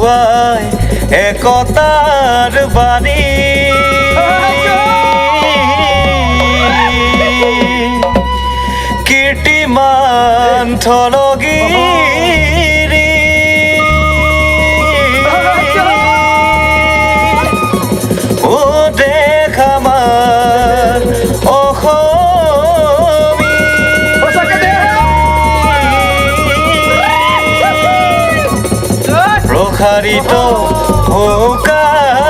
জুৱাই একতাৰ বাণী কীৰ্তিমান থলগিৰি ও দেশ আমাৰ অসমী প্ৰসাৰিত শুকাই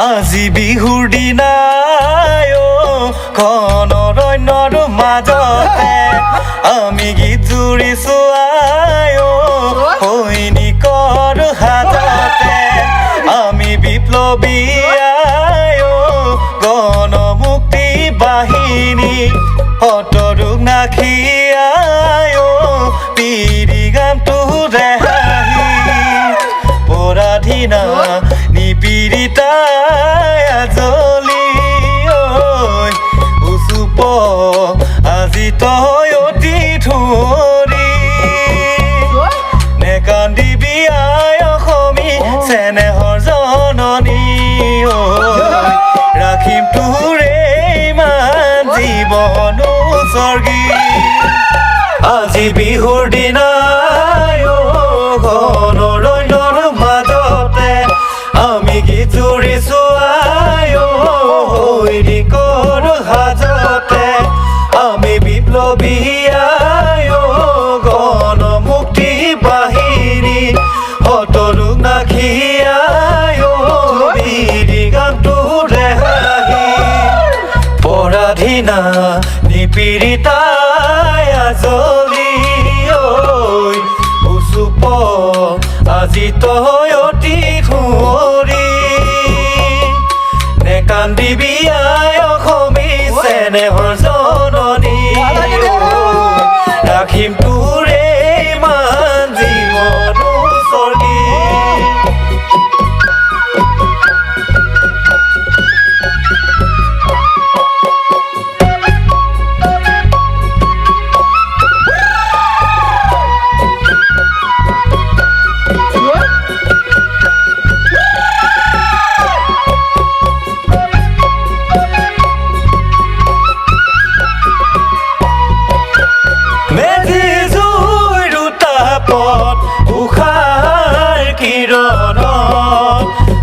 আজি বিহুৰ দিনাই ঘন অৰণ্যৰ মাজতে আমি গীত জুৰিছো আই সৈনিকৰ হাততে আমি বিপ্লৱী আই গণ মুক্তি বাহিনী শতৰোগ নাখি আই পিৰি গামটো ৰেহাই পৰাধীনা নিপীড়িতা আজি তই অতি ধৰি নেকান্দিবি আই অসমী চেনেহৰ জননী ৰাখিম তোৰে ইমান জীৱন উচৰ্গী আজি বিহুৰ দিনাই ঘন অৰণ্যৰ মাজতে আমি গীত জুৰিছো আই সৈনিকৰ হাজতে আমি বিপ্লৱী আই গণ মুক্তি বাহিনী শতৰোগ নাখি আই বিৰি গামটো ৰেহাই পৰাধীনা নিপীড়িতা আজলি উচুপ আজি তই অতি ধৰি নেকান্দিবি আই অসমী চেনেহৰ জননী ৰাখিম তোৰে ইমান জীৱন উচৰ্গী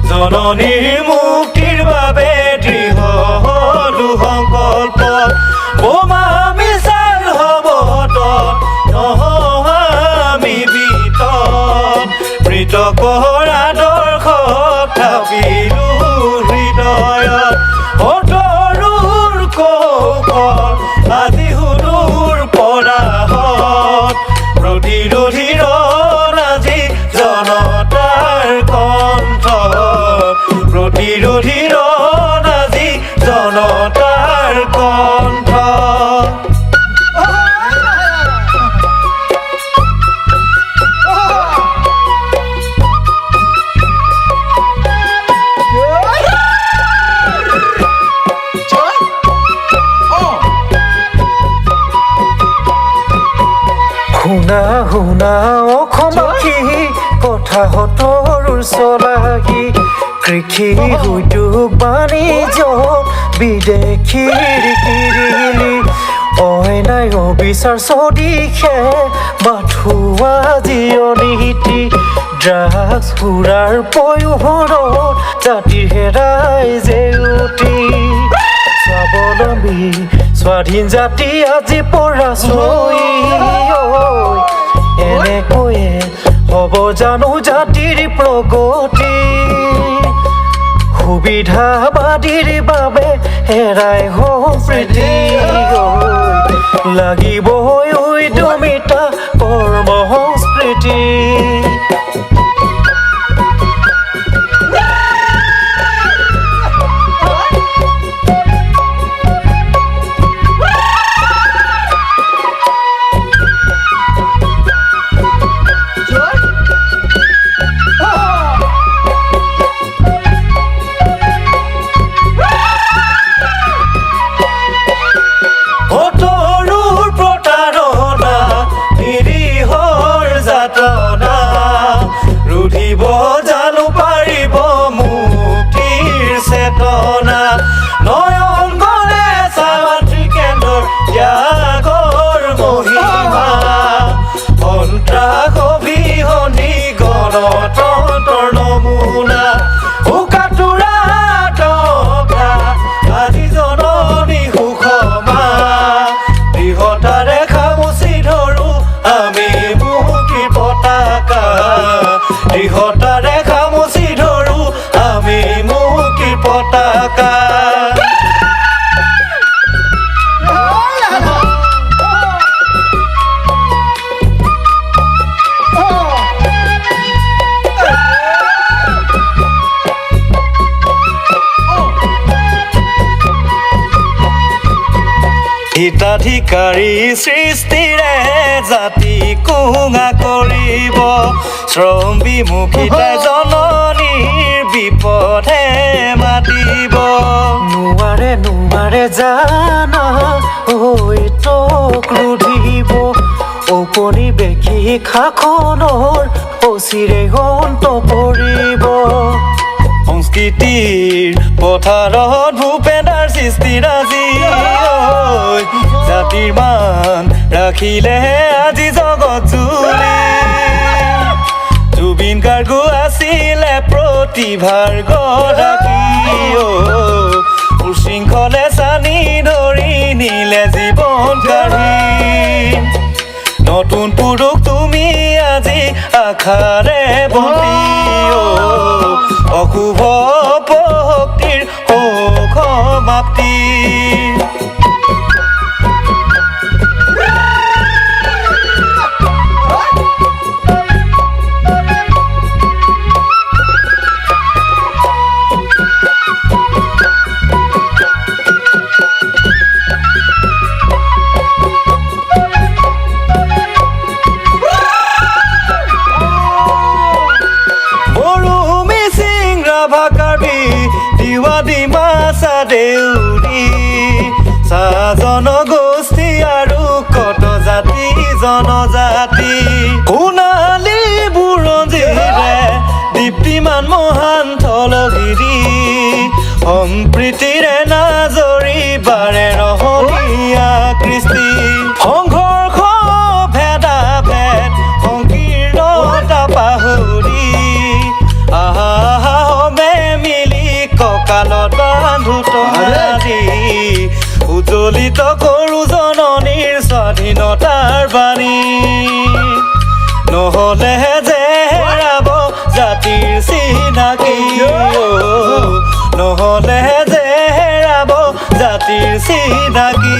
জননীৰ মুক্তিৰ বাবে দৃঢ় হলো সংকল্প বোমা মিছাল হ'ব আমি মৃতকৰ আদৰ্শ থাপিলো হৃদয়ত সতৰুৰ কৌশল আজি সুদূৰ পৰাহত প্ৰতিৰোধীৰ আজি জনতাৰ কণ্ঠ প্ৰতিৰোধীৰ আজি জনতাৰ কণ্ঠ শুনা শুনা অসমবাসী কথা সতৰুৰ চলাগি কৃষি উদ্যোগ বাণিজ্য বিদেশীৰ কিৰিলি অইনাই অবিচাৰ চদিশে বাথুৱা জিয়নীতি ড্ৰাগছ সুৰাৰ পয়োহৰত জাতিৰ হেৰাই জেউতি স্বাৱলম্বী স্বাধীন জাতি আজি পৰাজয় এনেকৈয়ে হ'ব জানো জাতিৰ প্ৰগতি সুবিধাবাদীৰ বাবে হেৰাই সম্প্ৰীতি লাগিবই উদ্যমিতা কৰ্ম সংস্কৃতি ৰুধিব জানো পাৰিব মুক্তিৰ চেতনা নয়ন গলে সামাজিক কেন্দ্ৰৰ ত্যাগৰ মহিমা সন্ত্ৰাস অবিহনী গণতন্ত্ৰৰ নমুনা উকাটোৰা টকা আজি জননী সুষমা দৃঢ়তাৰে খামুচি ধৰো আমি মুক্তিৰ পতাকা দৃঢ়তাৰে খামুচি ধৰো আমি মুক্তিৰ পতাকা হিতাধিকাৰী সৃষ্টিৰে জাতি কুঙা কৰিব শ্ৰম বিমুখিতাই জননীৰ বিপদে মাতিব নোৱাৰে জানা হৈ তোক ৰুধিব ঔপনিৱেশিক শাসনৰ অচিৰে অন্ত পৰিব সংস্কৃতিৰ পথাৰত ভূপেনাৰ সৃষ্টিৰাজি জাতিৰ মান ৰাখিলেহে আজি জগত জুৰি জুবিন গাৰ্গ আছিলে প্ৰতিভাৰ গৰাকী উশৃংখলে চানি ধৰি নিলে জীৱন কাঢ়ি নতুন পুৰুষ তুমি আজি আশাৰে বন্দী অশুভ অপশক্তিৰ সমাপ্তি ডিমাছা দেউৰী চাহ জনগোষ্ঠী আৰু কত জাতি জনজাতি সোণালী বুৰঞ্জীৰে দীপ্তিমান মহান থলগিৰি সম্প্ৰীতিৰে নাজৰি বাৰে ৰহণীয়া কৃষ্টি সংঘৰ্ষ ভেদাভেদ সংকীৰ্ণতা পাহৰি কঁকালত বান্ধো তোমাৰি উজ্বলিত কৰো জননীৰ স্বাধীনতাৰ বাণী নহলে যে হেৰাব জাতিৰ চিনাকি নহলে যে হেৰাব জাতিৰ চিনাকি